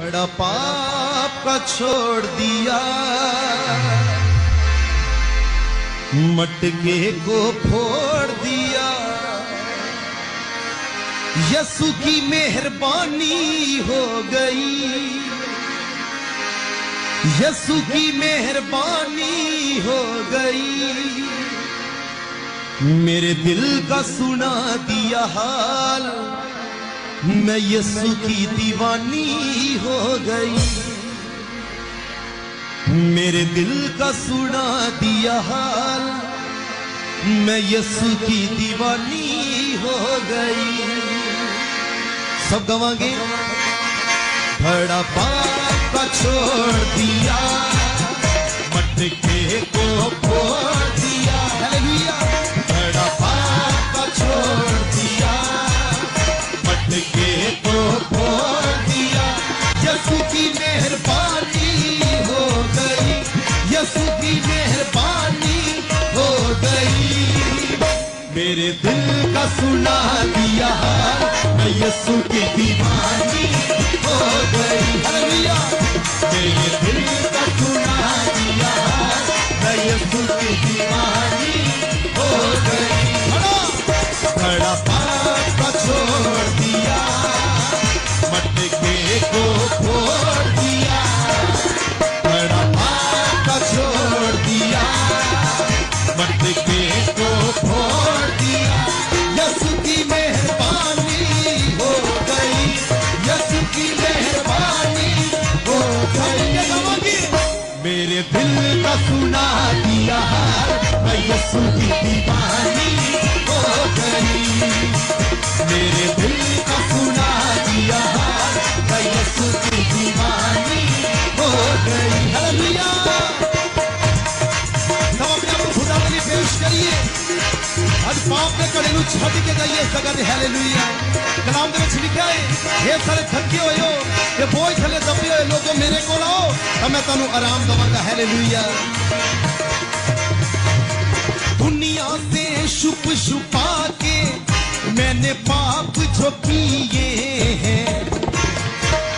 बड़ा पाप का छोड़ दिया, मटके को फोड़ दिया। यसु की मेहरबानी हो गई, यसु की मेहरबानी हो गई। मेरे दिल का सुना दिया हाल, मैं यसु की दीवानी हो गई। मेरे दिल का सुना दिया हाल, मैं यसु की दीवानी हो गई। सब गवाएंगे। बड़ा पाप का छोड़ दिया, मटके को फोड़ दिया। हालेलुया। बड़ा पाप का छोड़ दिया, मटके को फोड़ दिया। यसु की मेहरबानी हो गई, यसु की मेहरबानी हो गई। मेरे दिल का सुना दिया हाल, मैं यसु की दीवानी हो गई। हालेलुया। मेरे दिल का सुना दिया हाल, मैं यसु की दीवानी हो गई। बड़ा पाप का छोड़ दिया, मटके को फोड़ दिया। बड़ा पाप का छोड़ दिया, मटके को फोड़ दिया। यसु की मेहरबानी हो गई, यसु की मेहरबानी हो गई। मेरे दिल का सुना दिया हाल, मैं यसु की दीवानी हो गई। मेरे दिल का सुना दिया हाल, मैं यसु की दीवानी हो गई। हालेलुया। सब अपने आप को खुदा के लिए पेश करिए। आज पाप के कड़े नूं छड्ड के जाइए इस जगह ते। हालेलुया। कलाम दे विच लिखिया है, हे सारे थके होए हो ते बोझ थले दबे होए लोगो मेरे कोल आओ तां मैं तुहानूं आराम दवांगा। हालेलुया। दुनिया से छुप छुपा के मैंने पाप जो किए हैं,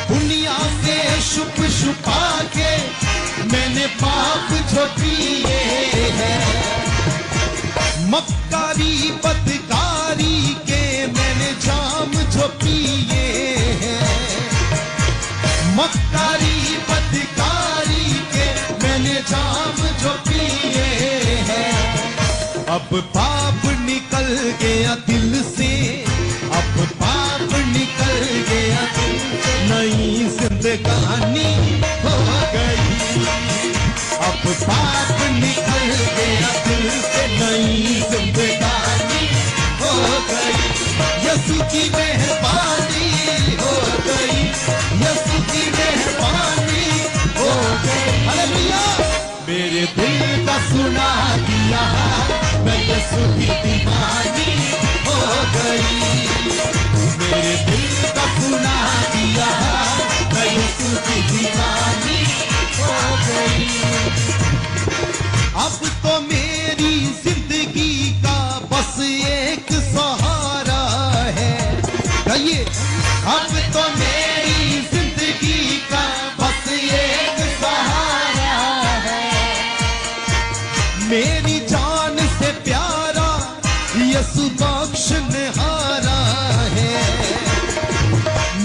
दुनिया से छुप छुपा के मैंने पाप जो किए हैं। मक्कारी बदकारी के मैंने जाम जो पिए हैं, मक्कारी बदकारी के मैंने जाम जो पिए हैं। अब पाप निकल गया दिल से, अब पाप निकल गया दिल से, नई जिंदगानी हो गई। अब पाप निकल गया दिल से, नई जिंदगानी हो गई। यसु की मेहरबानी हो गई, यसु की मेहरबानी हो गई। हालेलुया। मेरे दिल का सुना दिया हाल, मैं यसु की दीवानी हो गई। मेरे दिल का सुना दिया हाल, मैं यसु की दीवानी हो गई। अब तो मेरी जिंदगी का बस एक सहारा है। कहिए, अब तो मेरी जिंदगी का बस एक सहारा है। मेरी जान से प्यारा यसु बख्शनहारा है।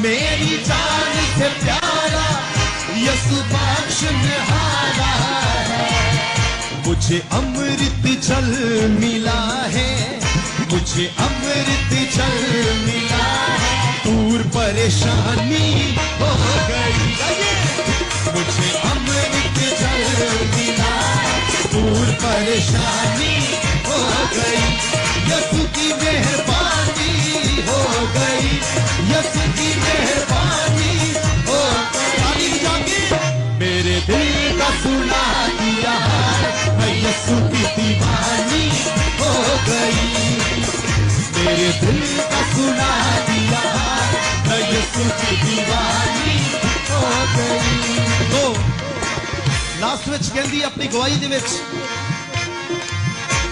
मेरी जान से प्यारा यसु बख्शनहारा है। मुझे अमृत जल मिला है, मुझे अमृत जल मिला है। दूर परेशानी हो गई, मुझे अमृत जल मिला, दूर परेशानी हो गई। यसु की मेहरबानी हो गई, यसु की मेहरबानी हो गई। मेरे दिल का सुना दिया हाल, मैं यसु की दीवानी हो गई। मेरे दिल का सुना दिया हाल, मैं यसु की दीवानी हो गई। तो लास्ट विच कहंदी अपनी गवाही दे विच,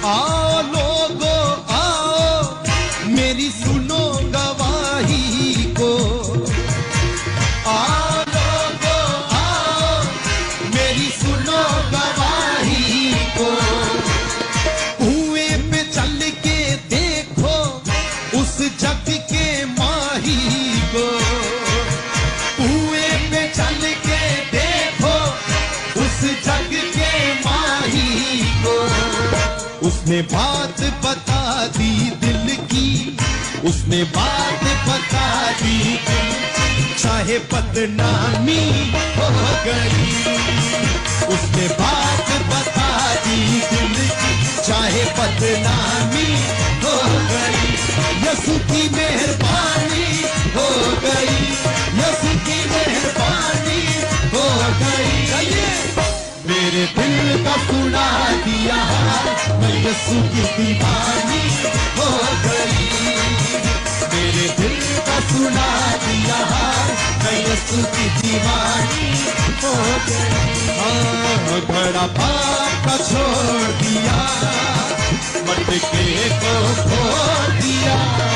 आओ लोगो आओ मेरी सुनो गवाही को, आओ उसने बात बता दी दिल की, उसने बात बता दी दिल की, चाहे बदनामी हो गई। उसने बात बता दी दिल की, चाहे बदनामी हो गई। यीशु की मेहरबानी हो गई, यीशु की मेहरबानी हो गई। मेरे दिल का सुना दिया हाल, मैं यीशु की दीवानी हो गई। मेरे दिल का सुना दिया हाल, मैं यीशु की दीवानी हो गई। घड़ा पाप का छोड़ दिया, मटके को फोड़ दिया।